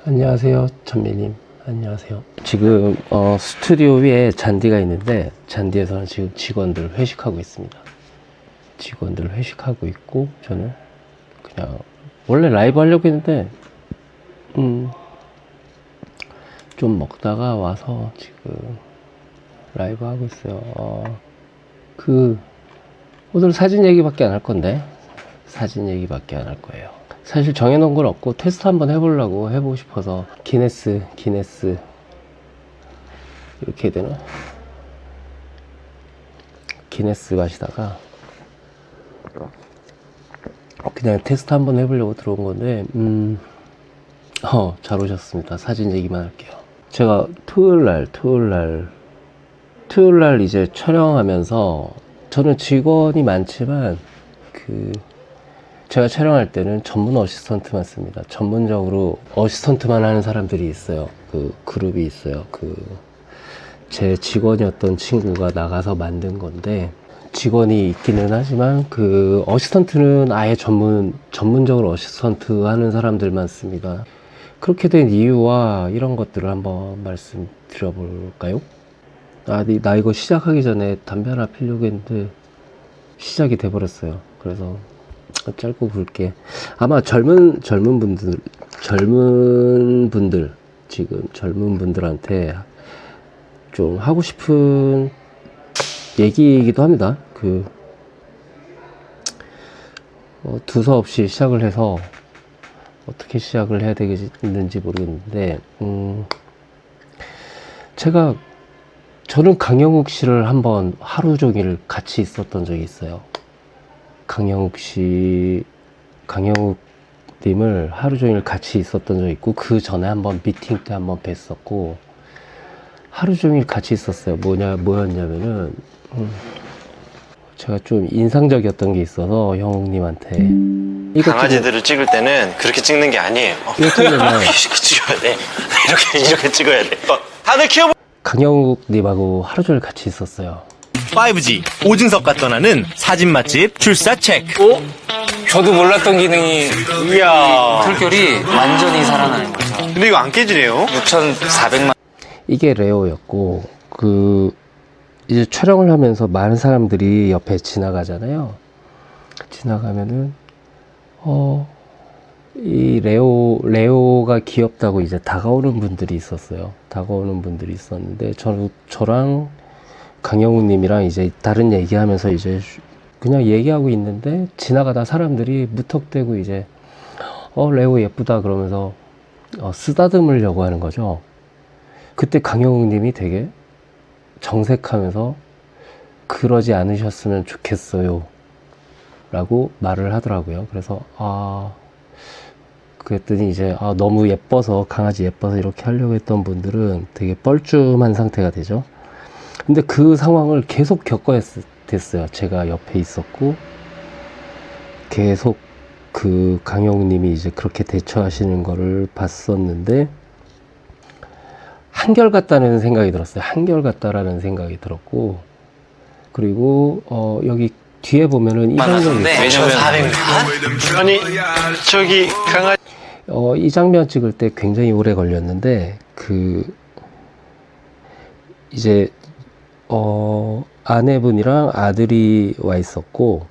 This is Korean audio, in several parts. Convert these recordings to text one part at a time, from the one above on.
안녕하세요, 천미님. 안녕하세요. 지금 스튜디오 위에 잔디가 있는데 잔디에서는 지금 직원들 회식하고 있습니다. 직원들 회식하고 있고 저는 그냥 원래 라이브 하려고 했는데 좀 먹다가 와서 지금 라이브 하고 있어요. 오늘 사진 얘기밖에 안 할 건데 사진 얘기밖에 안 할 거예요. 사실 정해놓은 건 없고 테스트 한번 해보려고 해보고 싶어서 기네스 이렇게 해야 되나? 기네스 마시다가 그냥 테스트 한번 해보려고 들어온 건데 잘 오셨습니다. 사진 얘기만 할게요. 제가 토요일날 이제 촬영하면서 저는 직원이 많지만 제가 촬영할 때는 전문 어시스턴트만 씁니다. 전문적으로 어시스턴트만 하는 사람들이 있어요. 그룹이 있어요. 제 직원이었던 친구가 나가서 만든 건데 직원이 있기는 하지만 어시스턴트는 아예 전문적으로 어시스턴트 하는 사람들만 씁니다. 그렇게 된 이유와 이런 것들을 한번 말씀드려 볼까요? 나 이거 시작하기 전에 담배 하나 피려고 했는데 시작이 돼버렸어요. 그래서 짧고 굵게 아마 젊은 분들한테 좀 하고 싶은 얘기이기도 합니다. 두서없이 시작을 해서 어떻게 시작을 해야 되겠는지 모르겠는데 저는 강영욱 씨를 한번 하루 종일 같이 있었던 적이 있어요. 강영욱님을 하루 종일 같이 있었던 적이 있고 그 전에 한번 미팅 때 한번 뵀었고 하루 종일 같이 있었어요. 뭐였냐면은 제가 좀 인상적이었던 게 있어서 형욱님한테 강아지들을 찍을 때는 그렇게 찍는 게 아니에요. 이렇게 찍어야 돼. 이렇게 찍어야 돼. 다들 키워보. 강영욱님하고 하루 종일 같이 있었어요. 5G 오증석과 떠나는 사진 맛집 출사 체크. 저도 몰랐던 기능이 이야. 풀결이 완전히 살아나는 거죠. 근데 이거 안 깨지네요. 6,400만 이게 레오였고 이제 촬영을 하면서 많은 사람들이 옆에 지나가잖아요. 지나가면은 이 레오가 귀엽다고 이제 다가오는 분들이 있었어요. 있었는데 저랑 강영욱님이랑 이제 다른 얘기하면서 이제 그냥 얘기하고 있는데 지나가다 사람들이 무턱대고 이제 레오 예쁘다 그러면서 쓰다듬으려고 하는 거죠. 그때 강영욱님이 되게 정색하면서 그러지 않으셨으면 좋겠어요 라고 말을 하더라고요. 그래서 그랬더니 이제 너무 예뻐서 강아지 예뻐서 이렇게 하려고 했던 분들은 되게 뻘쭘한 상태가 되죠. 근데 그 상황을 계속 겪어야 됐어요. 제가 옆에 있었고 계속 강영욱님이 이제 그렇게 대처하시는 거를 봤었는데 한결같다는 생각이 들었어요. 한결같다라는 생각이 들었고 그리고 여기 뒤에 보면은 이 장면이 있어요. 400만? 아니 저기 강아지 이 장면 찍을 때 굉장히 오래 걸렸는데 이제 아내분이랑 아들이 와 있었고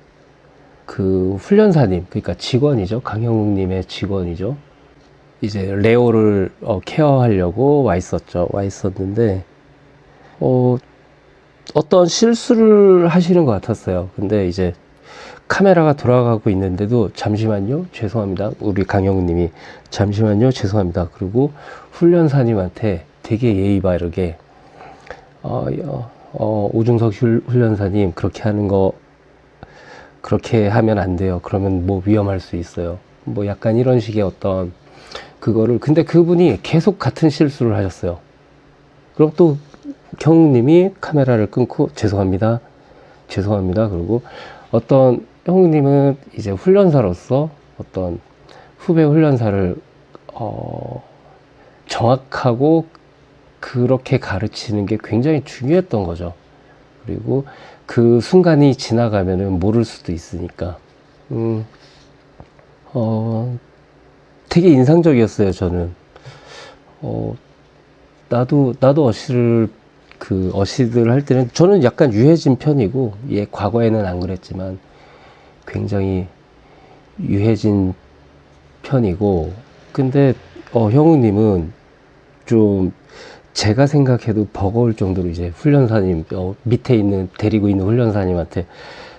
훈련사님 그러니까 직원이죠. 강영욱님의 직원이죠. 이제 레오를 케어하려고 와 있었는데 어떤 실수를 하시는 것 같았어요. 근데 이제 카메라가 돌아가고 있는데도 잠시만요 죄송합니다 우리 강영욱님이 잠시만요 죄송합니다 그리고 훈련사님한테 되게 예의 바르게 오중석 훈련사님 그렇게 하면 안 돼요. 그러면 뭐 위험할 수 있어요. 뭐 약간 이런 식의 어떤 근데 그분이 계속 같은 실수를 하셨어요. 그럼 또 형님이 카메라를 끊고 죄송합니다 그리고 어떤 형님은 이제 훈련사로서 어떤 후배 훈련사를 정확하고 그렇게 가르치는 게 굉장히 중요했던 거죠. 그리고 그 순간이 지나가면은 모를 수도 있으니까 되게 인상적이었어요. 저는 나도 어시들 할 때는 저는 약간 유해진 편이고, 과거에는 안 그랬지만 굉장히 유해진 편이고, 근데 형우님은 좀 제가 생각해도 버거울 정도로 이제 훈련사님, 밑에 데리고 있는 훈련사님한테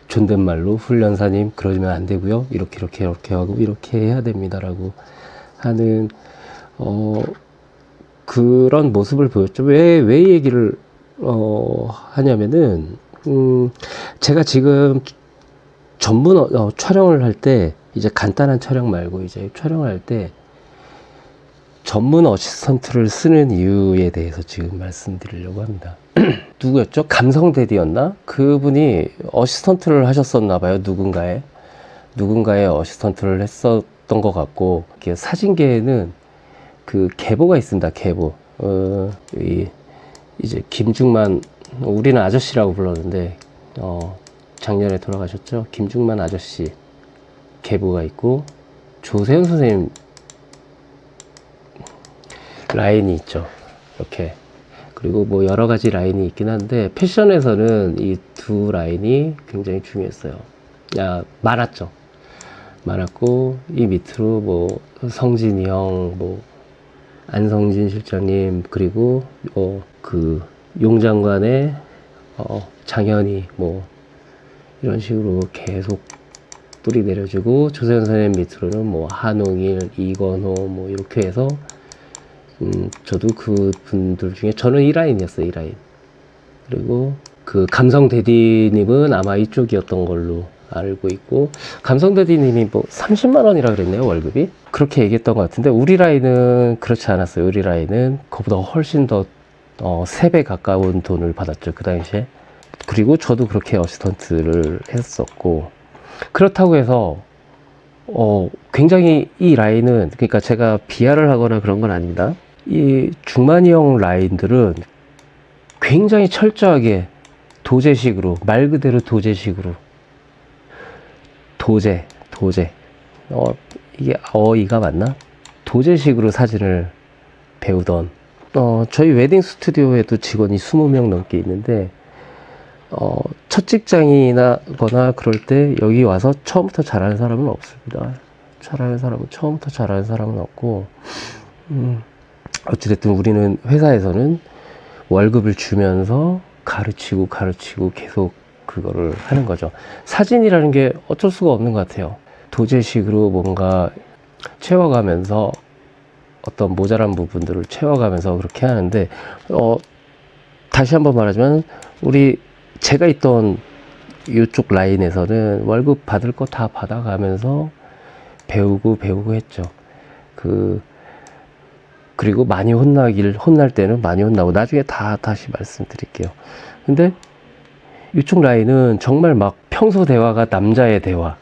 존댓말로 훈련사님 그러면 안 되고요, 이렇게 하고 이렇게 해야 됩니다라고 하는 그런 모습을 보였죠. 왜 이 얘기를 하냐면은 제가 지금 전문 촬영을 할 때, 이제 간단한 촬영 말고 이제 촬영을 할 때 전문 어시스턴트를 쓰는 이유에 대해서 지금 말씀드리려고 합니다. 누구였죠? 감성대디였나? 그분이 어시스턴트를 하셨었나 봐요. 누군가의 어시스턴트를 했었던 것 같고, 사진계에는 그 계보가 있습니다. 계보. 이제 김중만, 우리는 아저씨라고 불렀는데 작년에 돌아가셨죠. 김중만 아저씨 계보가 있고, 조세현 선생님 라인이 있죠. 이렇게. 그리고 뭐 여러 가지 라인이 있긴 한데, 패션에서는 이 두 라인이 굉장히 중요했어요. 많았고, 이 밑으로 뭐 성진이 형, 뭐 안성진 실장님, 그리고 그 용장관의 장현이, 뭐 이런 식으로 계속 뿌리 내려주고, 조세현 선생님 밑으로는 뭐 한홍일, 이건호, 뭐 이렇게 해서 저도 그 분들 중에 저는 이 라인이었어요. 이 라인. 그리고 그 감성대디님은 아마 이쪽이었던 걸로 알고 있고, 감성대디님이 뭐 30만 원이라 그랬네요, 월급이. 그렇게 얘기했던 것 같은데, 우리 라인은 그렇지 않았어요. 우리 라인은 그보다 훨씬 더 3배 가까운 돈을 받았죠, 그 당시에. 그리고 저도 그렇게 어시스턴트를 했었고, 그렇다고 해서 굉장히 이 라인은, 그러니까 제가 비하를 하거나 그런 건 아닙니다. 이 중만이 형 라인들은 굉장히 철저하게 도제식으로, 말 그대로 도제식으로, 도제. 이게 어이가 맞나? 도제식으로 사진을 배우던, 저희 웨딩 스튜디오에도 직원이 20명 넘게 있는데, 첫 직장이거나 그럴 때 여기 와서 처음부터 잘하는 사람은 없습니다. 처음부터 잘하는 사람은 없고, 어찌됐든 우리는 회사에서는 월급을 주면서 가르치고 계속 그거를 하는 거죠. 사진이라는 게 어쩔 수가 없는 것 같아요. 도제식으로 뭔가 채워가면서, 어떤 모자란 부분들을 채워가면서 그렇게 하는데, 다시 한번 말하지만, 제가 있던 이쪽 라인에서는 월급 받을 거 다 받아가면서 배우고 했죠. 그리고 많이 혼날 때는 많이 혼나고, 나중에 다시 말씀드릴게요. 근데 이쪽 라인은 정말 막 평소 대화가 남자의 대화.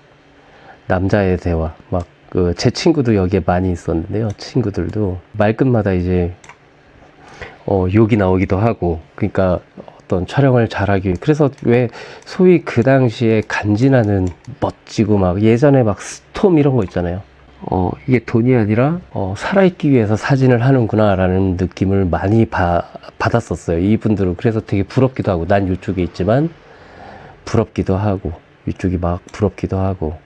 막, 제 친구도 여기에 많이 있었는데요. 친구들도 말끝마다 이제, 욕이 나오기도 하고, 그러니까 어떤 촬영을 잘하기 위해. 그래서 왜 소위 그 당시에 간지나는 멋지고, 막 예전에 막 스톰 이런 거 있잖아요. 이게 돈이 아니라 살아있기 위해서 사진을 하는구나 라는 느낌을 많이 받았었어요, 이분들은. 그래서 되게 부럽기도 하고, 난 이쪽에 있지만 부럽기도 하고, 이쪽이 막 부럽기도 하고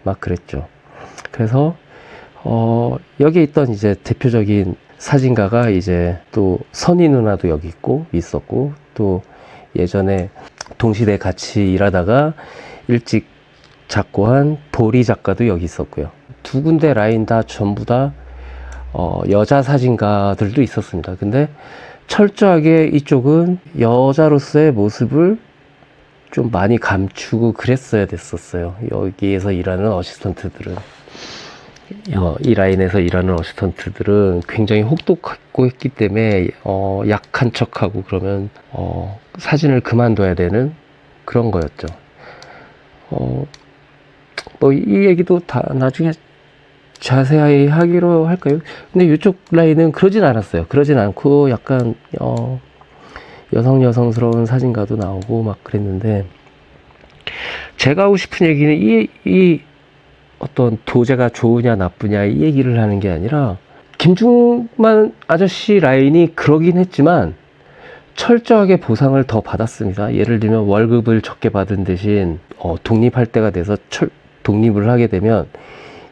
막 그랬죠. 그래서 여기 있던 이제 대표적인 사진가가 이제 또 선희 누나도 여기 있었고, 또 예전에 동시대 같이 일하다가 일찍 작고한 보리 작가도 여기 있었고요. 두 군데 라인 다 전부 다 여자 사진가들도 있었습니다. 근데 철저하게 이쪽은 여자로서의 모습을 좀 많이 감추고 그랬어야 됐었어요. 여기에서 일하는 어시스턴트들은, 이 라인에서 일하는 어시스턴트들은 굉장히 혹독하고 했기 때문에 약한 척하고 그러면 사진을 그만둬야 되는 그런 거였죠. 뭐 이 얘기도 다 나중에 자세히 하기로 할까요? 근데 이쪽 라인은 그러진 않았어요. 그러진 않고 약간 여성스러운 사진가도 나오고 막 그랬는데, 제가 하고 싶은 얘기는 이 어떤 도제가 좋으냐 나쁘냐 이 얘기를 하는 게 아니라, 김중만 아저씨 라인이 그러긴 했지만 철저하게 보상을 더 받았습니다. 예를 들면 월급을 적게 받은 대신 독립할 때가 돼서 독립을 하게 되면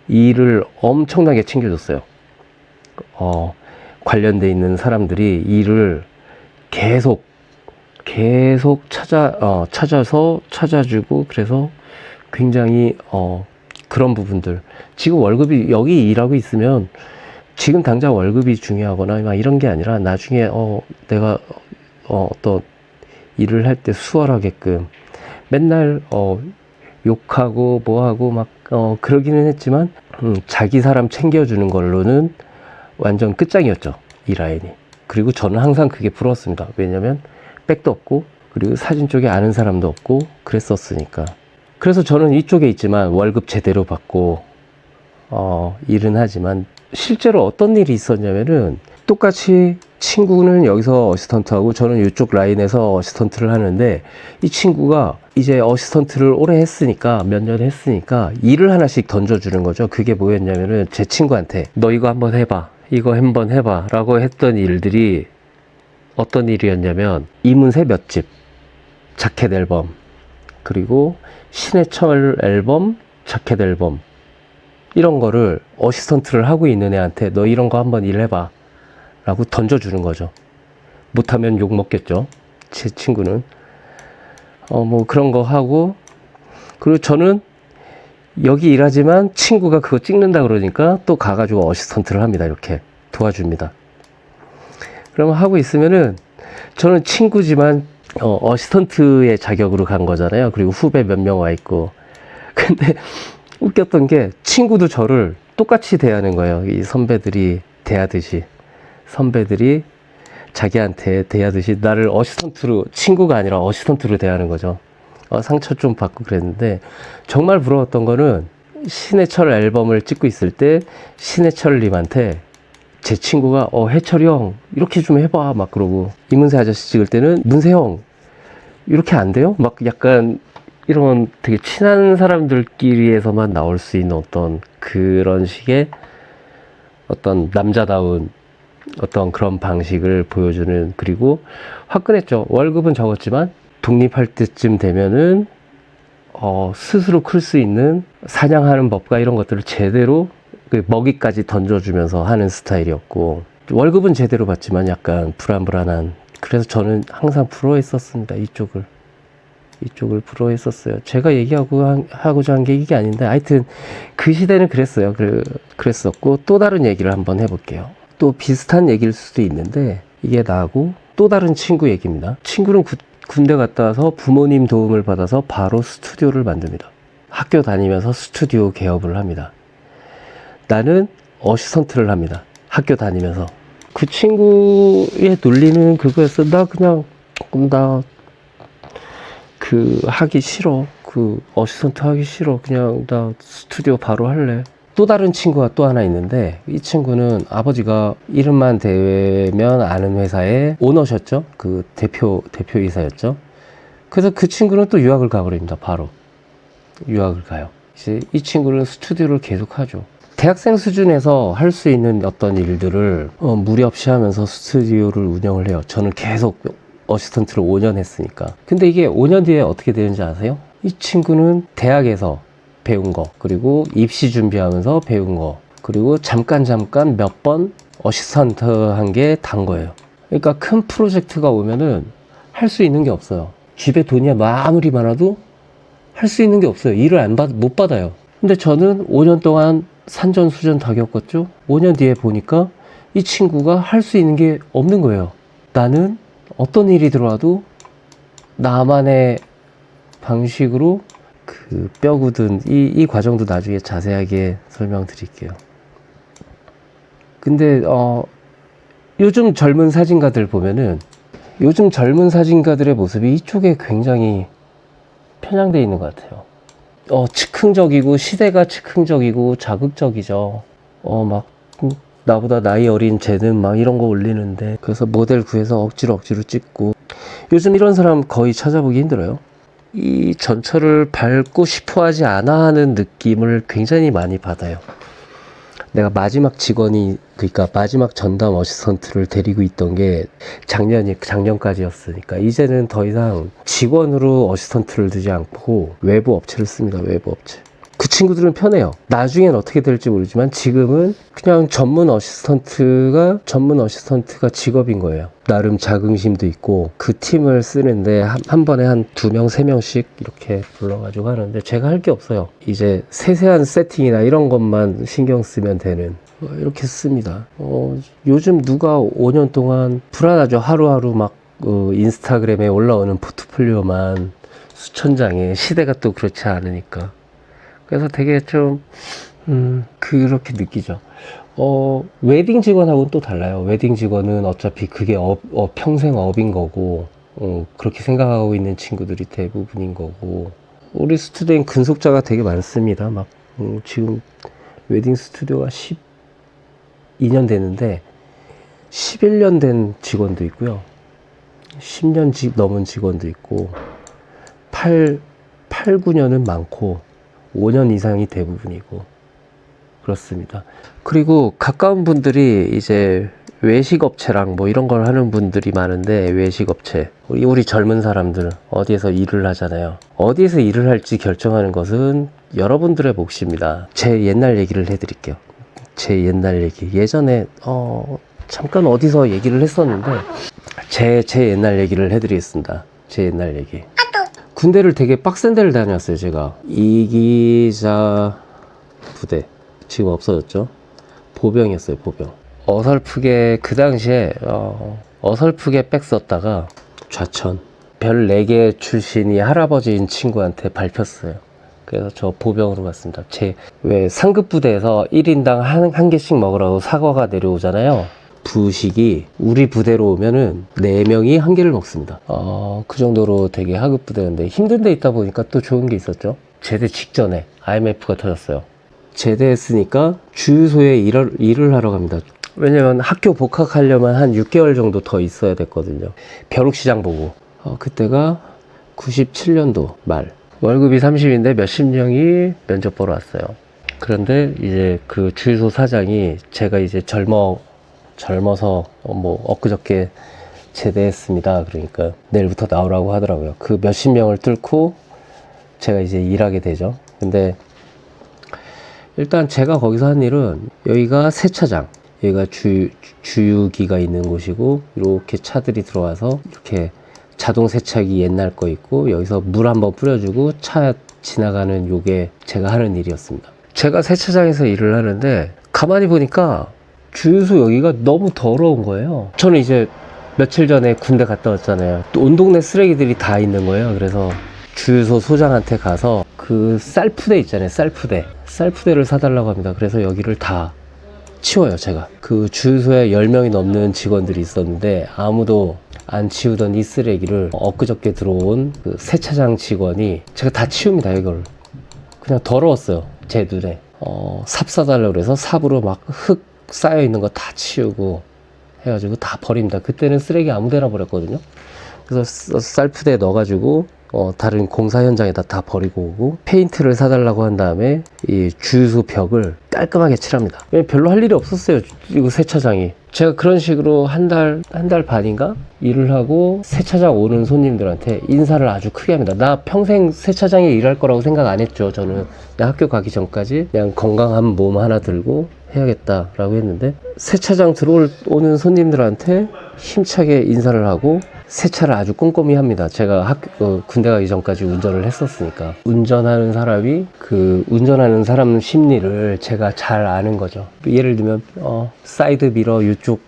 일을 엄청나게 챙겨줬어요. 관련돼 있는 사람들이 일을 계속 찾아서 찾아주고, 그래서 굉장히 그런 부분들, 지금 월급이 여기 일하고 있으면 지금 당장 월급이 중요하거나 막 이런 게 아니라 나중에 내가 어떤 일을 할 때 수월하게끔 맨날 욕하고 뭐하고 막 그러기는 했지만 자기 사람 챙겨주는 걸로는 완전 끝장이었죠, 이 라인이. 그리고 저는 항상 그게 부러웠습니다. 왜냐면 백도 없고, 그리고 사진 쪽에 아는 사람도 없고 그랬었으니까. 그래서 저는 이쪽에 있지만 월급 제대로 받고 일은 하지만, 실제로 어떤 일이 있었냐면은 똑같이 친구는 여기서 어시스턴트하고 저는 이쪽 라인에서 어시스턴트를 하는데, 이 친구가 이제 어시스턴트를 오래 했으니까, 몇 년 했으니까 일을 하나씩 던져주는 거죠. 그게 뭐였냐면은 제 친구한테 너 이거 한번 해봐, 이거 한번 해봐 라고 했던 일들이 어떤 일이었냐면, 이문세 몇 집, 자켓 앨범, 그리고 신해철 앨범, 자켓 앨범, 이런 거를 어시스턴트를 하고 있는 애한테 너 이런 거 한번 일해봐 라고 던져주는 거죠. 못하면 욕 먹겠죠, 제 친구는. 뭐 그런 거 하고, 그리고 저는 여기 일하지만 친구가 그거 찍는다 그러니까 또 가가지고 어시스턴트를 합니다. 이렇게 도와줍니다. 그러면 하고 있으면은 저는 친구지만 어시스턴트의 자격으로 간 거잖아요. 그리고 후배 몇 명 와 있고. 근데 웃겼던 게 친구도 저를 똑같이 대하는 거예요. 이 선배들이 대하듯이, 선배들이 자기한테 대하듯이 나를 어시스턴트로, 친구가 아니라 어시스턴트로 대하는 거죠. 상처 좀 받고 그랬는데, 정말 부러웠던 거는 신해철 앨범을 찍고 있을 때 신해철님한테 제 친구가 해철이 형 이렇게 좀 해봐 막 그러고, 이문세 아저씨 찍을 때는 문세 형 이렇게 안 돼요? 막 약간 이런 되게 친한 사람들끼리에서만 나올 수 있는 어떤 그런 식의 어떤 남자다운 어떤 그런 방식을 보여주는. 그리고 화끈했죠. 월급은 적었지만 독립할 때쯤 되면은 스스로 클 수 있는 사냥하는 법과 이런 것들을 제대로 그 먹이까지 던져주면서 하는 스타일이었고, 월급은 제대로 받지만 약간 불안불안한. 그래서 저는 항상 부러워했었습니다. 이쪽을 부러워했었어요. 제가 하고자 한 게 이게 아닌데, 하여튼 그 시대는 그랬어요. 그랬었고, 또 다른 얘기를 한번 해볼게요. 또 비슷한 얘기일 수도 있는데, 이게 나하고 또 다른 친구 얘기입니다. 친구는 군대 갔다 와서 부모님 도움을 받아서 바로 스튜디오를 만듭니다. 학교 다니면서 스튜디오 개업을 합니다. 나는 어시스턴트를 합니다. 학교 다니면서. 그 친구의 논리는 그거였어. 나 하기 싫어. 어시스턴트 하기 싫어. 그냥 나 스튜디오 바로 할래. 또 다른 친구가 또 하나 있는데, 이 친구는 아버지가 이름만 대면 아는 회사의 오너셨죠. 그 대표이사였죠. 그래서 그 친구는 또 유학을 가버립니다. 바로 유학을 가요. 이제 이 친구는 스튜디오를 계속 하죠. 대학생 수준에서 할 수 있는 어떤 일들을 무리 없이 하면서 스튜디오를 운영을 해요. 저는 계속 어시스턴트를 5년 했으니까. 근데 이게 5년 뒤에 어떻게 되는지 아세요? 이 친구는 대학에서 배운 거, 그리고 입시 준비하면서 배운 거, 그리고 잠깐 몇 번 어시스턴트 한 게 단 거예요. 그러니까 큰 프로젝트가 오면은 할 수 있는 게 없어요. 집에 돈이 아무리 많아도 할 수 있는 게 없어요. 일을 못 받아요. 근데 저는 5년 동안 산전수전 다 겪었죠. 5년 뒤에 보니까 이 친구가 할 수 있는 게 없는 거예요. 나는 어떤 일이 들어와도 나만의 방식으로 뼈 굳은 이 과정도 나중에 자세하게 설명드릴게요. 근데 요즘 젊은 사진가들 보면은, 요즘 젊은 사진가들의 모습이 이쪽에 굉장히 편향되어 있는 것 같아요. 즉흥적이고, 시대가 즉흥적이고 자극적이죠. 막 나보다 나이 어린 쟤는 막 이런 거 올리는데, 그래서 모델 구해서 억지로 찍고. 요즘 이런 사람 거의 찾아보기 힘들어요. 이 전철을 밟고 싶어 하지 않아 하는 느낌을 굉장히 많이 받아요. 내가 마지막 직원이 그러니까 마지막 전담 어시스턴트를 데리고 있던 게 작년까지였으니까 이제는 더 이상 직원으로 어시스턴트를 두지 않고 외부 업체를 씁니다. 외부 업체. 그 친구들은 편해요. 나중엔 어떻게 될지 모르지만 지금은 그냥 전문 어시스턴트가 직업인 거예요. 나름 자긍심도 있고 그 팀을 쓰는데 한 번에 한 2명, 3명씩 이렇게 불러가지고 하는데 제가 할 게 없어요. 이제 세세한 세팅이나 이런 것만 신경 쓰면 되는 이렇게 씁니다. 요즘 누가 5년 동안 불안하죠. 하루하루 막 인스타그램에 올라오는 포트폴리오만 수천 장에 시대가 또 그렇지 않으니까. 그래서 되게 좀 그렇게 느끼죠. 웨딩 직원하고는 또 달라요. 웨딩 직원은 어차피 그게 평생 업인 거고 그렇게 생각하고 있는 친구들이 대부분인 거고 우리 스튜디오엔 근속자가 되게 많습니다. 막 지금 웨딩 스튜디오가 12년 되는데 11년 된 직원도 있고요. 10년 넘은 직원도 있고 8, 9년은 많고 5년 이상이 대부분이고 그렇습니다. 그리고 가까운 분들이 이제 외식업체랑 뭐 이런 걸 하는 분들이 많은데 외식업체 우리 젊은 사람들 어디에서 일을 하잖아요. 어디에서 일을 할지 결정하는 것은 여러분들의 몫입니다. 제 옛날 얘기를 해드릴게요. 제 옛날 얘기 예전에 잠깐 어디서 얘기를 했었는데 제 옛날 얘기를 해드리겠습니다. 제 옛날 얘기. 군대를 되게 빡센 데를 다녔어요. 제가 이기자 부대 지금 없어졌죠. 보병이었어요. 보병. 어설프게 그 당시에 어설프게 백 썼다가 좌천 별 4개 출신이 할아버지인 친구한테 밟혔어요. 그래서 저 보병으로 갔습니다. 왜 상급 부대에서 1인당 한 개씩 먹으라고 사과가 내려오잖아요. 부식이 우리 부대로 오면은 4명이 한 개를 먹습니다. 그 정도로 되게 하급 부대였는데 힘든 데 있다 보니까 또 좋은 게 있었죠. 제대 직전에 IMF가 터졌어요. 제대했으니까 주유소에 일을 하러 갑니다. 왜냐면 학교 복학하려면 한 6개월 정도 더 있어야 됐거든요. 벼룩시장 보고 그때가 97년도 말 월급이 30인데 몇십 명이 면접 보러 왔어요. 그런데 이제 그 주유소 사장이 제가 이제 젊어서 엊그저께 제대했습니다. 그러니까 내일부터 나오라고 하더라고요. 그 몇십 명을 뚫고 제가 이제 일하게 되죠. 근데 일단 제가 거기서 한 일은 여기가 세차장, 여기가 주유기가 있는 곳이고 이렇게 차들이 들어와서 이렇게 자동 세차기 옛날 거 있고 여기서 물 한번 뿌려주고 차 지나가는 요게 제가 하는 일이었습니다. 제가 세차장에서 일을 하는데 가만히 보니까 주유소 여기가 너무 더러운 거예요. 저는 이제 며칠 전에 군대 갔다 왔잖아요. 또 온 동네 쓰레기들이 다 있는 거예요. 그래서 주유소 소장한테 가서 그 쌀푸대 있잖아요. 쌀푸대를 사달라고 합니다. 그래서 여기를 다 치워요. 제가 그 주유소에 10명이 넘는 직원들이 있었는데 아무도 안 치우던 이 쓰레기를 엊그저께 들어온 그 세차장 직원이 제가 다 치웁니다. 이걸 그냥 더러웠어요. 제 눈에 삽 사달라고 그래서 삽으로 막 흙 쌓여있는 거 다 치우고 해가지고 다 버립니다. 그때는 쓰레기 아무데나 버렸거든요. 그래서 쌀푸대에 넣어가지고 다른 공사 현장에다 다 버리고 오고 페인트를 사달라고 한 다음에 이 주유소 벽을 깔끔하게 칠합니다. 왜냐면 별로 할 일이 없었어요. 이거 세차장이. 제가 그런 식으로 한 달 반인가 일을 하고 세차장 오는 손님들한테 인사를 아주 크게 합니다. 나 평생 세차장에 일할 거라고 생각 안 했죠. 저는 학교 가기 전까지 그냥 건강한 몸 하나 들고 해야겠다라고 했는데 세차장 들어오는 손님들한테 힘차게 인사를 하고 세차를 아주 꼼꼼히 합니다. 제가 군대 가기 전까지 운전을 했었으니까 운전하는 사람이 그 운전하는 사람 심리를 제가 잘 아는 거죠. 예를 들면 사이드 미러 이쪽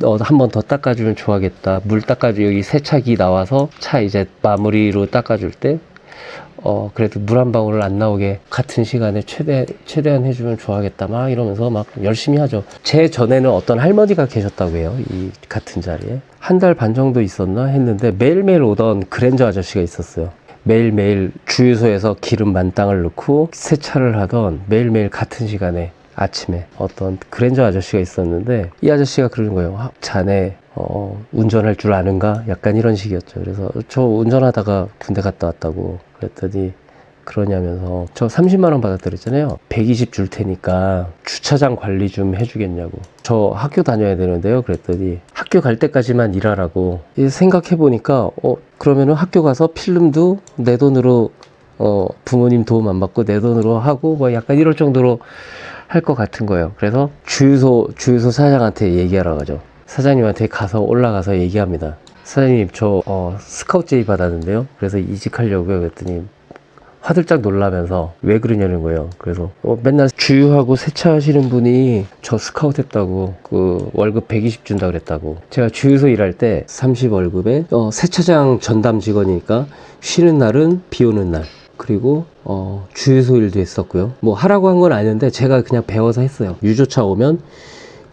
한 번 더 닦아주면 좋아하겠다. 물 닦아주 여기 세차기 나와서 차 이제 마무리로 닦아줄 때 그래도 물 한 방울 안 나오게 같은 시간에 최대한 해주면 좋아하겠다. 막 이러면서 막 열심히 하죠. 제 전에는 어떤 할머니가 계셨다고 해요. 이 같은 자리에. 한 달 반 정도 있었나 했는데 매일매일 오던 그랜저 아저씨가 있었어요. 매일매일 주유소에서 기름 만땅을 넣고 세차를 하던 매일매일 같은 시간에 아침에 어떤 그랜저 아저씨가 있었는데 이 아저씨가 그러는 거예요. 자네 운전할 줄 아는가? 약간 이런 식이었죠. 그래서 저 운전하다가 군대 갔다 왔다고 그랬더니 그러냐면서 저 30만 원 받았다 그랬잖아요. 120 줄 테니까 주차장 관리 좀 해주겠냐고. 저 학교 다녀야 되는데요. 그랬더니 학교 갈 때까지만 일하라고. 생각해 보니까 그러면은 학교 가서 필름도 내 돈으로 부모님 도움 안 받고 내 돈으로 하고 뭐 약간 이럴 정도로 할 것 같은 거예요. 그래서 주유소 사장한테 얘기하러 가죠. 사장님한테 가서 올라가서 얘기합니다. 사장님 저 스카우트 제의 받았는데요. 그래서 이직하려고요. 그랬더니 화들짝 놀라면서 왜 그러냐는 거예요. 그래서 맨날 주유하고 세차하시는 분이 저 스카우트 했다고 그 월급 120 준다 그랬다고. 제가 주유소 일할 때 30 월급에 세차장 전담 직원이니까 쉬는 날은 비 오는 날, 그리고 주유소 일도 했었고요. 뭐 하라고 한 건 아닌데 제가 그냥 배워서 했어요. 유조차 오면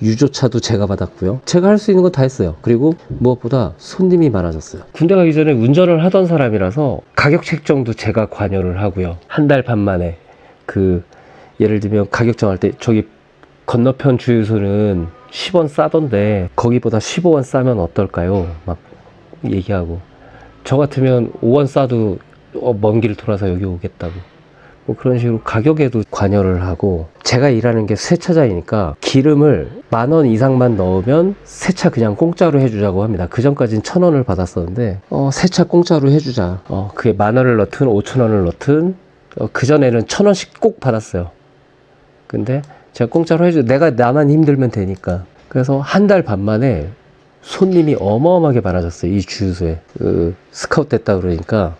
유조차도 제가 받았고요. 제가 할 수 있는 건 다 했어요. 그리고 무엇보다 손님이 많아졌어요. 군대 가기 전에 운전을 하던 사람이라서 가격 책정도 제가 관여를 하고요. 한 달 반 만에 예를 들면 가격 정할 때 저기 건너편 주유소는 10원 싸던데 거기보다 15원 싸면 어떨까요? 막 얘기하고, 저 같으면 5원 싸도 먼 길 돌아서 여기 오겠다고. 뭐 그런 식으로 가격에도 관여를 하고, 제가 일하는 게 세차장이니까 기름을 10,000원 이상만 넣으면 세차 그냥 공짜로 해주자고 합니다. 그 전까지는 1,000원을 받았었는데 세차 공짜로 해주자. 그게 10,000원을 넣든 5,000원을 넣든 그 전에는 1,000원씩 꼭 받았어요. 근데 제가 공짜로 해줘. 나만 힘들면 되니까. 그래서 한 달 반 만에 손님이 어마어마하게 많아졌어요. 이 주유소에. 스카우트 됐다 그러니까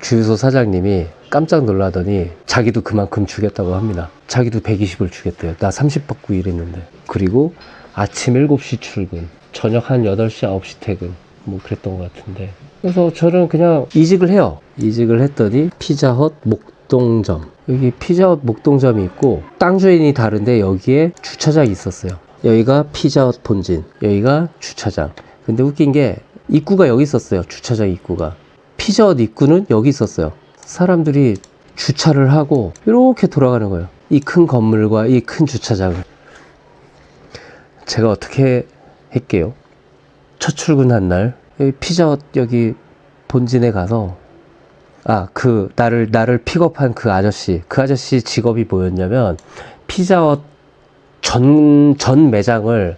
주유소 사장님이 깜짝 놀라더니 자기도 그만큼 주겠다고 합니다. 자기도 120을 주겠대요. 나 30 받고 일했는데. 그리고 아침 7시 출근, 저녁 한 8시, 9시 퇴근, 뭐 그랬던 것 같은데. 그래서 저는 그냥 이직을 해요. 이직을 했더니 피자헛 목동점, 여기 피자헛 목동점이 있고 땅 주인이 다른데 여기에 주차장이 있었어요. 여기가 피자헛 본진, 여기가 주차장. 근데 웃긴 게 입구가 여기 있었어요. 주차장 입구가. 피자헛 입구는 여기 있었어요. 사람들이 주차를 하고 이렇게 돌아가는 거예요. 이 큰 건물과 이 큰 주차장을. 제가 어떻게 할게요? 첫 출근한 날 여기 피자헛 여기 본진에 가서 나를 픽업한 그 아저씨 직업이 뭐였냐면 피자헛 전 매장을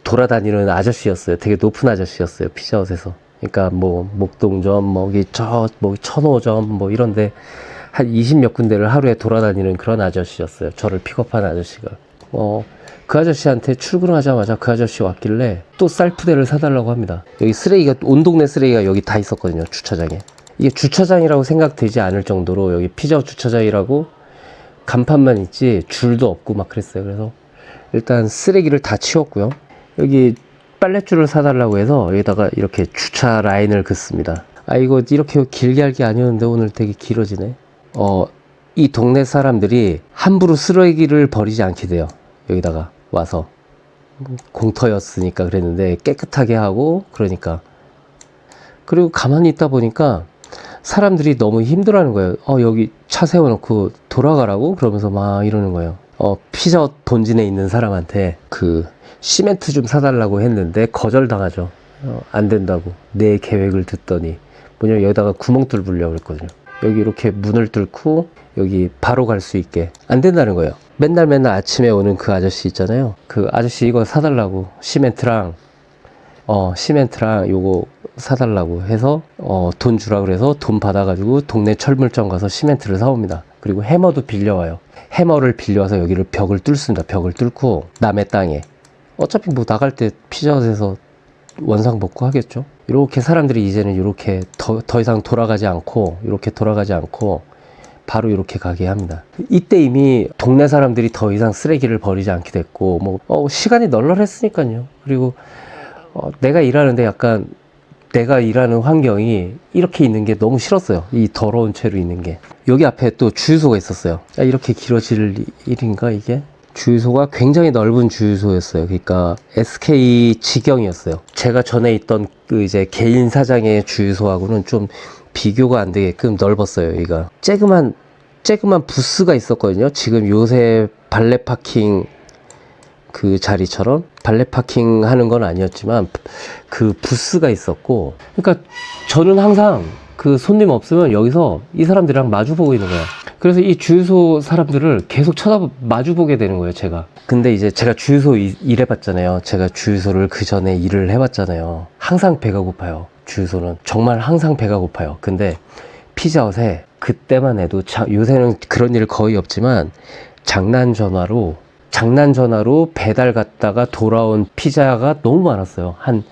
돌아다니는 아저씨였어요. 되게 높은 아저씨였어요. 피자헛에서. 그러니까 뭐 목동점, 천호점 뭐 이런데 한 20몇 군데를 하루에 돌아다니는 그런 아저씨였어요. 저를 픽업한 아저씨가. 그 아저씨한테 출근하자마자 그 아저씨 왔길래 또 쌀푸대를 사달라고 합니다. 여기 온 동네 쓰레기가 여기 다 있었거든요. 주차장에. 이게 주차장이라고 생각되지 않을 정도로 여기 피자헛 주차장이라고 간판만 있지 줄도 없고 막 그랬어요. 그래서 일단 쓰레기를 다 치웠고요. 여기 빨랫줄을 사달라고 해서 여기다가 이렇게 주차 라인을 긋습니다. 이거 이렇게 길게 할 게 아니었는데 오늘 되게 길어지네. 이 동네 사람들이 함부로 쓰레기를 버리지 않게 돼요. 여기다가 와서 공터였으니까 그랬는데 깨끗하게 하고 그러니까. 그리고 가만히 있다 보니까 사람들이 너무 힘들어하는 거예요. 여기 차 세워놓고 돌아가라고? 그러면서 막 이러는 거예요. 피자헛 본진에 있는 사람한테 시멘트 좀 사달라고 했는데 거절당하죠. 안 된다고. 내 계획을 듣더니 뭐냐면 여기다가 구멍 뚫으려고 그랬거든요. 여기 이렇게 문을 뚫고 여기 바로 갈 수 있게. 안 된다는 거예요. 맨날 아침에 오는 그 아저씨 있잖아요. 그 아저씨 이거 사달라고. 시멘트랑 요거 사달라고 해서 돈 주라 그래서 돈 받아가지고 동네 철물점 가서 시멘트를 사옵니다. 그리고 해머도 빌려와요. 해머를 빌려와서 여기를 벽을 뚫습니다. 벽을 뚫고 남의 땅에. 어차피 뭐 나갈 때 피자헛에서 원상 복구하겠죠. 이렇게 사람들이 이제는 이렇게 더 이상 돌아가지 않고 바로 이렇게 가게 합니다. 이때 이미 동네 사람들이 더 이상 쓰레기를 버리지 않게 됐고 시간이 널널했으니까요. 그리고 내가 일하는데 약간 내가 일하는 환경이 이렇게 있는 게 너무 싫었어요. 이 더러운 채로 있는 게. 여기 앞에 또 주유소가 있었어요. 이렇게 길어질 일인가 이게? 주유소가 굉장히 넓은 주유소였어요. 그러니까 SK 직영이었어요. 제가 전에 있던 이제 개인 사장의 주유소하고는 좀 비교가 안 되게끔 넓었어요. 여기가 쬐그만 부스가 있었거든요. 지금 요새 발레 파킹 그 자리처럼 발레 파킹 하는 건 아니었지만 그 부스가 있었고, 그러니까 저는 항상 그 손님 없으면 여기서 이 사람들이랑 마주보고 있는 거야. 그래서 이 주유소 사람들을 계속 마주보게 되는 거예요, 제가. 근데 이제 제가 주유소 일해봤잖아요. 제가 주유소를 그 전에 일을 해봤잖아요. 항상 배가 고파요. 주유소는 정말 항상 배가 고파요. 근데 피자헛에 그때만 해도 요새는 그런 일 거의 없지만 장난 전화로 배달 갔다가 돌아온 피자가 너무 많았어요. 한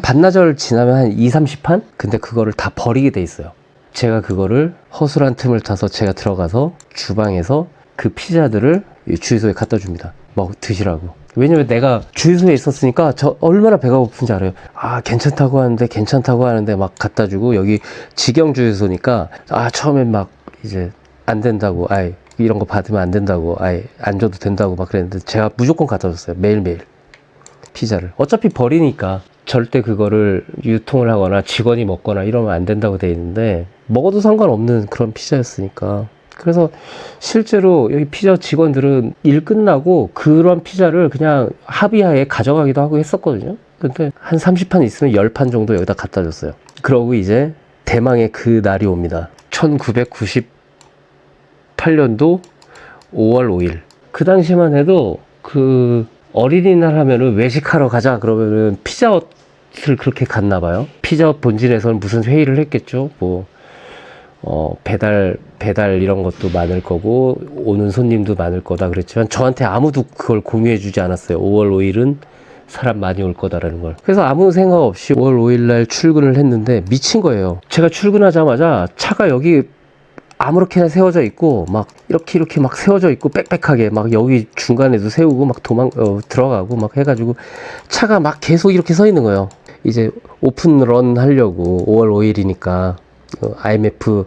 반나절 지나면 한 2, 30판? 근데 그거를 다 버리게 돼 있어요. 제가 그거를 허술한 틈을 타서 제가 들어가서 주방에서 그 피자들을 주유소에 갖다 줍니다. 드시라고. 왜냐면 내가 주유소에 있었으니까 저 얼마나 배가 고픈지 알아요. 괜찮다고 하는데 막 갖다 주고, 여기 직영 주유소니까 처음엔 막 이제 안 된다고, 이런 거 받으면 안 된다고, 안 줘도 된다고 막 그랬는데 제가 무조건 갖다 줬어요. 매일매일 피자를. 어차피 버리니까 절대 그거를 유통을 하거나 직원이 먹거나 이러면 안 된다고 돼 있는데, 먹어도 상관없는 그런 피자였으니까. 그래서 실제로 여기 피자 직원들은 일 끝나고 그런 피자를 그냥 합의하에 가져가기도 하고 했었거든요. 근데 한 30판 있으면 10판 정도 여기다 갖다 줬어요. 그러고 이제 대망의 그 날이 옵니다. 1998년도 5월 5일. 그 당시만 해도 그 어린이날 하면은 외식하러 가자 그러면은 피자헛을 그렇게 갔나 봐요. 피자헛 본진에서는 무슨 회의를 했겠죠. 배달 이런 것도 많을 거고 오는 손님도 많을 거다 그랬지만 저한테 아무도 그걸 공유해 주지 않았어요. 5월 5일은 사람 많이 올 거다라는 걸. 그래서 아무 생각 없이 5월 5일 날 출근을 했는데 미친 거예요. 제가 출근하자마자 차가 여기 아무렇게나 세워져 있고 막 이렇게 막 세워져 있고 빽빽하게 막 여기 중간에도 세우고 막 들어가고 막 해가지고 차가 막 계속 이렇게 서 있는 거예요. 이제 오픈런 하려고 5월 5일이니까 IMF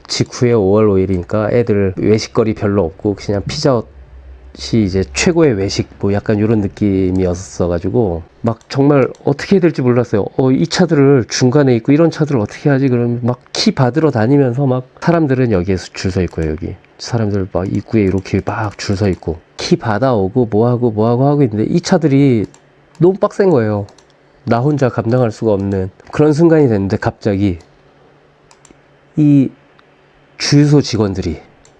직후에 5월 5일이니까 애들 외식거리 별로 없고 그냥 피자헛이 이제 최고의 외식 약간 이런 느낌이었어가지고 막 정말 어떻게 해야 될지 몰랐어요. 이 차들을 중간에 있고 이런 차들을 어떻게 하지? 그러면 막 키 받으러 다니면서 막 사람들은 여기에서 줄 서 있고요. 여기 사람들 막 입구에 이렇게 막 줄 서 있고 키 받아오고 뭐하고 있는데 이 차들이 너무 빡센 거예요. 나 혼자 감당할 수가 없는 그런 순간이 됐는데 갑자기 이 주유소 직원들이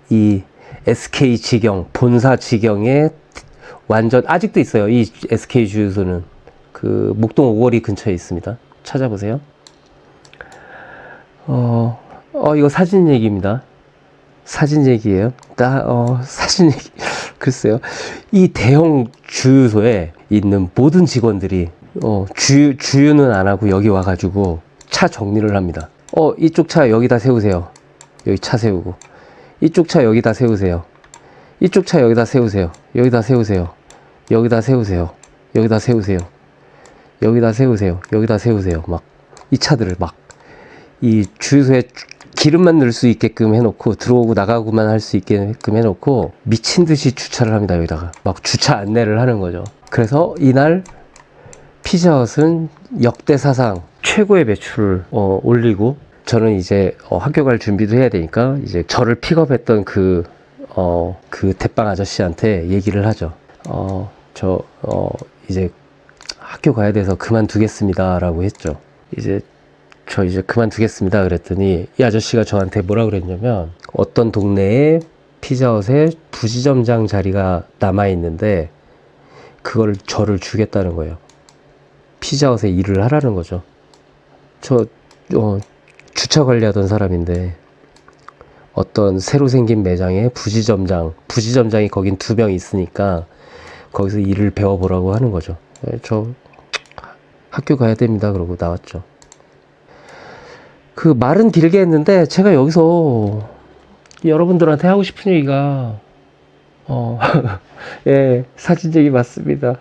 이 SK 직영 본사 직영에 완전 아직도 있어요. 이 SK 주유소는 그 목동 오거리 근처에 있습니다. 찾아보세요. 이거 사진 얘기입니다. 사진 얘기예요. 사진 얘기. 글쎄요. 이 대형 주유소에 있는 모든 직원들이 주유는 안 하고 여기 와가지고 차 정리를 합니다. 이쪽 차 여기다 세우세요. 여기 차 세우고. 이쪽 차 여기다 세우세요. 이쪽 차 여기다 세우세요. 여기다 세우세요. 여기다 세우세요. 여기다 세우세요. 여기다 세우세요. 여기다 세우세요. 막 이 차들을 막 이 주유소에 기름만 넣을 수 있게끔 해놓고 들어오고 나가고만 할 수 있게끔 해놓고 미친 듯이 주차를 합니다. 여기다가 막 주차 안내를 하는 거죠. 그래서 이날 피자헛은 역대 사상 최고의 매출을 올리고 저는 이제 학교 갈 준비도 해야 되니까 이제 저를 픽업했던 그 대빵 아저씨한테 얘기를 하죠. 이제 학교 가야 돼서 그만두겠습니다 라고 했죠. 저 이제 그만두겠습니다 그랬더니 이 아저씨가 저한테 뭐라 그랬냐면 어떤 동네에 피자헛에 부지점장 자리가 남아있는데 그걸 저를 주겠다는 거예요. 피자헛에 일을 하라는 거죠. 주차 관리하던 사람인데 어떤 새로 생긴 매장에 부지점장이 거긴 2명 있으니까 거기서 일을 배워보라고 하는 거죠. 저 학교 가야 됩니다 그러고 나왔죠. 그 말은 길게 했는데 제가 여기서 여러분들한테 하고 싶은 얘기가 예, 사진 얘기 맞습니다.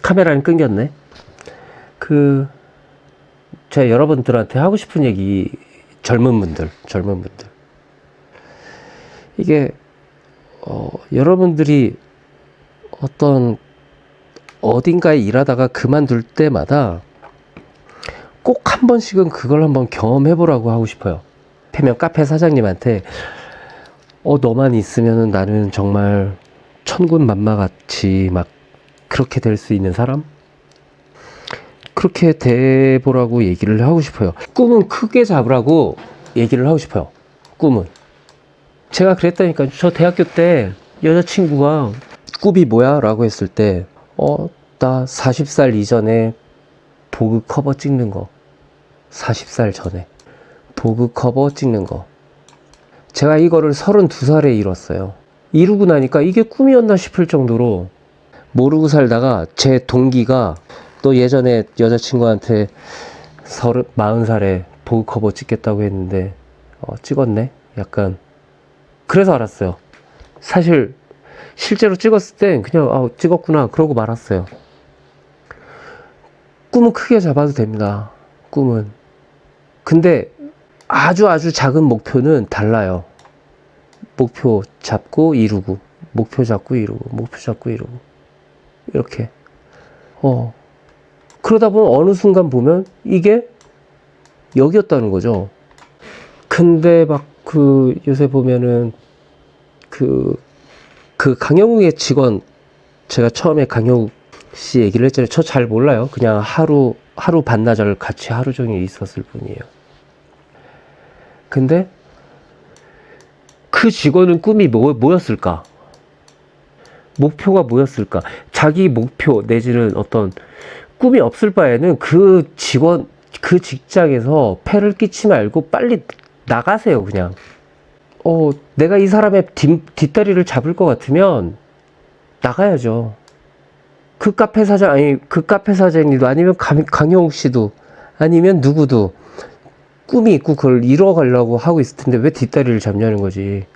카메라는 끊겼네. 제가 여러분들한테 하고 싶은 얘기, 젊은 분들. 이게, 여러분들이 어딘가에 일하다가 그만둘 때마다 꼭 한 번씩은 그걸 한번 경험해보라고 하고 싶어요. 패면 카페 사장님한테, 너만 있으면 나는 정말 천군만마같이 막 그렇게 될 수 있는 사람? 그렇게 돼보라고 얘기를 하고 싶어요. 꿈은 크게 잡으라고 얘기를 하고 싶어요. 꿈은. 제가 그랬다니까. 저 대학교 때 여자친구가 꿈이 뭐야? 라고 했을 때 나 40살 이전에 보그 커버 찍는 거. 40살 전에 보그 커버 찍는 거. 제가 이거를 32살에 이뤘어요. 이루고 나니까 이게 꿈이었나 싶을 정도로 모르고 살다가 제 동기가 너 예전에 여자친구한테 40살에 보그 커버 찍겠다고 했는데 찍었네? 약간 그래서 알았어요. 사실 실제로 찍었을 땐 그냥 찍었구나 그러고 말았어요. 꿈은 크게 잡아도 됩니다. 꿈은. 근데 아주 작은 목표는 달라요. 목표 잡고 이루고, 목표 잡고 이루고, 목표 잡고 이루고. 이렇게. 그러다 보면 어느 순간 보면 이게 여기였다는 거죠. 근데 막 요새 보면은 그 강영욱의 직원, 제가 처음에 강영욱 씨 얘기를 했잖아요. 저 잘 몰라요. 그냥 하루 반나절 같이 하루 종일 있었을 뿐이에요. 근데 그 직원은 꿈이 뭐였을까? 목표가 뭐였을까? 자기 목표 내지는 어떤 꿈이 없을 바에는 그 직장에서 폐를 끼치 말고 빨리 나가세요, 그냥. 내가 이 사람의 뒷다리를 잡을 것 같으면 나가야죠. 그 카페 사장님도 아니면 강영욱 씨도 아니면 누구도 꿈이 있고 그걸 이뤄가려고 하고 있을 텐데 왜 뒷다리를 잡냐는 거지.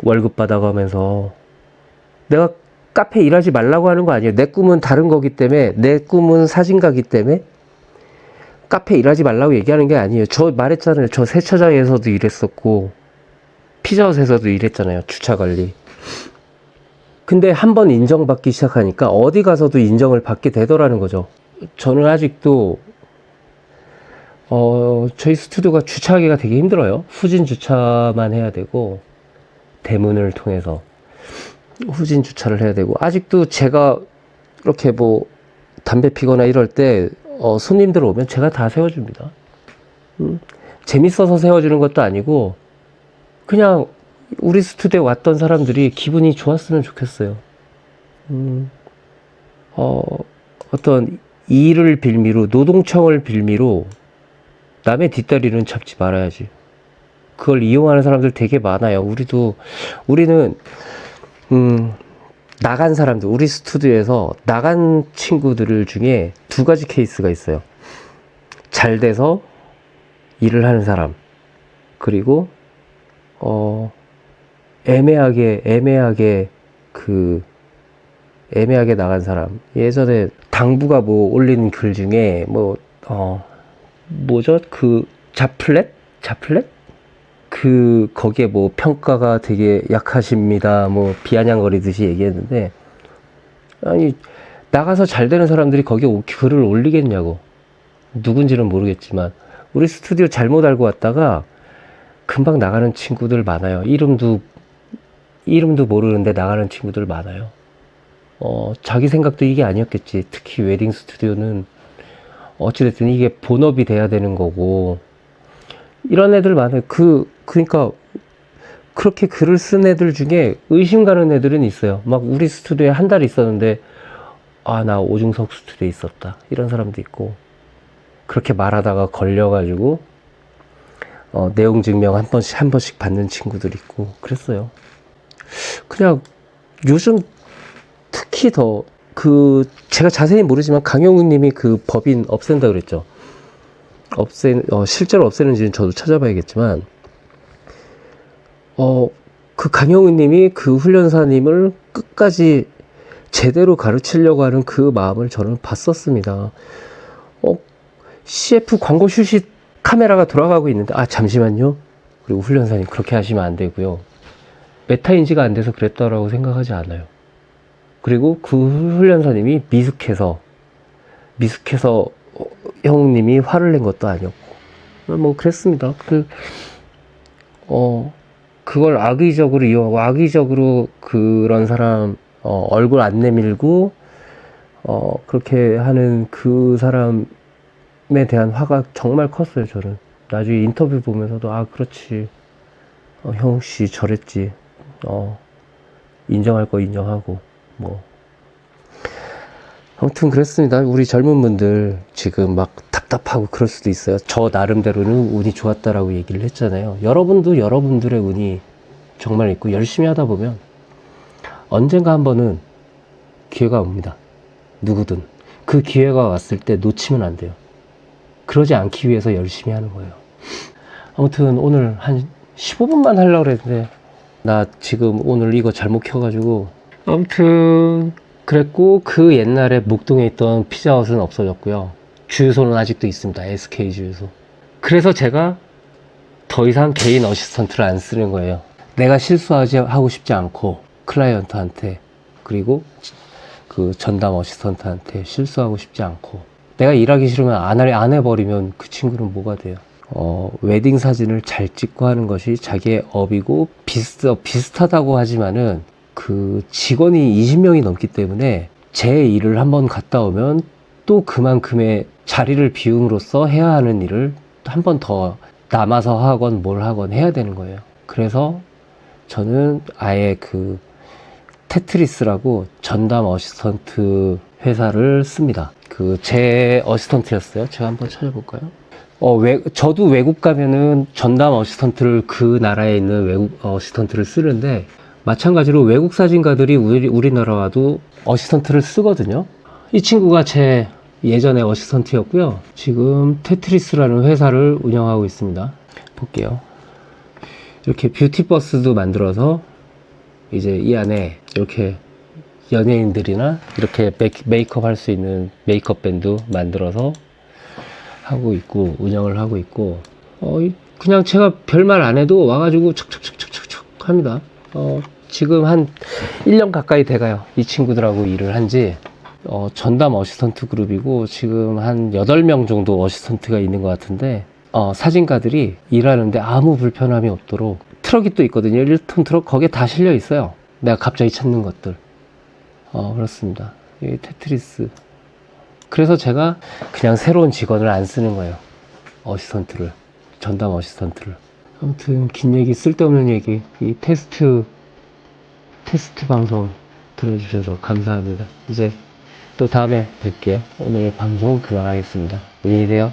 월급 받아가면서. 내가 카페 일하지 말라고 하는 거 아니에요. 내 꿈은 다른 거기 때문에, 내 꿈은 사진가기 때문에 카페 일하지 말라고 얘기하는 게 아니에요. 저 말했잖아요. 저 세차장에서도 일했었고 피자헛에서도 일했잖아요. 주차관리. 근데 한번 인정받기 시작하니까 어디 가서도 인정을 받게 되더라는 거죠. 저는 아직도 저희 스튜디오가 주차하기가 되게 힘들어요. 후진 주차만 해야 되고 대문을 통해서 후진 주차를 해야 되고, 아직도 제가 이렇게 뭐 담배 피거나 이럴 때 손님들 오면 제가 다 세워줍니다. 재밌어서 세워주는 것도 아니고 그냥 우리 스튜디오에 왔던 사람들이 기분이 좋았으면 좋겠어요. 어떤 일을 빌미로, 노동청을 빌미로 남의 뒷다리는 잡지 말아야지. 그걸 이용하는 사람들 되게 많아요. 우리는 나간 사람들, 우리 스튜디오에서 나간 친구들 중에 두 가지 케이스가 있어요. 잘 돼서 일을 하는 사람, 그리고 애매하게 나간 사람. 예전에 당부가 뭐 올린 글 중에 뭐죠? 자플렛? 거기에 뭐 평가가 되게 약하십니다. 뭐 비아냥거리듯이 얘기했는데, 아니, 나가서 잘 되는 사람들이 거기에 글을 올리겠냐고. 누군지는 모르겠지만, 우리 스튜디오 잘못 알고 왔다가 금방 나가는 친구들 많아요. 이름도 모르는데 나가는 친구들 많아요. 자기 생각도 이게 아니었겠지. 특히 웨딩 스튜디오는 어찌됐든 이게 본업이 돼야 되는 거고, 이런 애들 많아요. 그러니까 그렇게 글을 쓴 애들 중에 의심 가는 애들은 있어요. 막 우리 스튜디오에 한 달 있었는데 나 오중석 스튜디오에 있었다, 이런 사람도 있고, 그렇게 말하다가 걸려가지고 내용 증명 한 번씩 받는 친구들 있고 그랬어요. 그냥 요즘 특히 더 제가 자세히 모르지만 강영욱 님이 그 법인 없앤다 그랬죠. 실제로 없애는지는 저도 찾아봐야겠지만, 그 강영욱 님이 그 훈련사님을 끝까지 제대로 가르치려고 하는 그 마음을 저는 봤었습니다. CF 광고 슛이 카메라가 돌아가고 있는데, 잠시만요. 그리고 훈련사님 그렇게 하시면 안 되고요. 메타 인지가 안 돼서 그랬다라고 생각하지 않아요. 그리고 그 훈련사님이 미숙해서 형님이 화를 낸 것도 아니었고, 뭐 그랬습니다. 그걸 악의적으로 이용하고, 악의적으로 그런 사람 얼굴 안 내밀고 그렇게 하는 그 사람에 대한 화가 정말 컸어요, 저는. 나중에 인터뷰 보면서도, 아, 그렇지. 형 혹시 저랬지. 인정할 거 인정하고, 뭐. 아무튼 그랬습니다. 우리 젊은 분들 지금 막 답답하고 그럴 수도 있어요. 저 나름대로는 운이 좋았다라고 얘기를 했잖아요. 여러분도 여러분들의 운이 정말 있고 열심히 하다 보면 언젠가 한 번은 기회가 옵니다. 누구든. 그 기회가 왔을 때 놓치면 안 돼요. 그러지 않기 위해서 열심히 하는 거예요. 아무튼 오늘 한 15분만 하려고 그랬는데 나 지금 오늘 이거 잘못 켜가지고 아무튼 그랬고 그 옛날에 목동에 있던 피자헛은 없어졌고요. 주유소는 아직도 있습니다. SK 주유소. 그래서 제가 더 이상 개인 어시스턴트를 안 쓰는 거예요. 내가 하고 싶지 않고 클라이언트한테 그리고 그 전담 어시스턴트한테 실수하고 싶지 않고 내가 일하기 싫으면 안 해버리면 그 친구는 뭐가 돼요? 웨딩 사진을 잘 찍고 하는 것이 자기의 업이고 비슷하다고 하지만은 그 직원이 20명이 넘기 때문에 제 일을 한번 갔다 오면 또 그만큼의 자리를 비움으로써 해야 하는 일을 한 번 더 남아서 하건 뭘 하건 해야 되는 거예요. 그래서 저는 아예 그 테트리스라고 전담 어시스턴트 회사를 씁니다. 그 제 어시스턴트였어요. 제가 한번 찾아볼까요? 저도 외국 가면은 전담 어시스턴트를 그 나라에 있는 외국 어시스턴트를 쓰는데 마찬가지로 외국 사진가들이 우리나라 와도 어시스턴트를 쓰거든요. 이 친구가 제 예전에 어시스턴트였고요. 지금 테트리스라는 회사를 운영하고 있습니다. 볼게요. 이렇게 뷰티버스도 만들어서 이제 이 안에 이렇게 연예인들이나 이렇게 메이크업 할 수 있는 메이크업 밴드 만들어서 하고 있고 운영을 하고 있고 그냥 제가 별말 안 해도 와가지고 척척척척척 합니다. 지금 한 1년 가까이 돼가요. 이 친구들하고 일을 한지 전담 어시스턴트 그룹이고 지금 한 8명 정도 어시스턴트가 있는 것 같은데 사진가들이 일하는데 아무 불편함이 없도록 트럭이 또 있거든요. 1톤 트럭 거기에 다 실려 있어요. 내가 갑자기 찾는 것들. 그렇습니다. 이 테트리스. 그래서 제가 그냥 새로운 직원을 안 쓰는 거예요. 어시스턴트를. 전담 어시스턴트를. 아무튼 긴 얘기 쓸데없는 얘기 이 테스트 방송 들어주셔서 감사합니다. 이제 또 다음에 뵐게요. 오늘 방송 그만하겠습니다. 안녕히 계세요.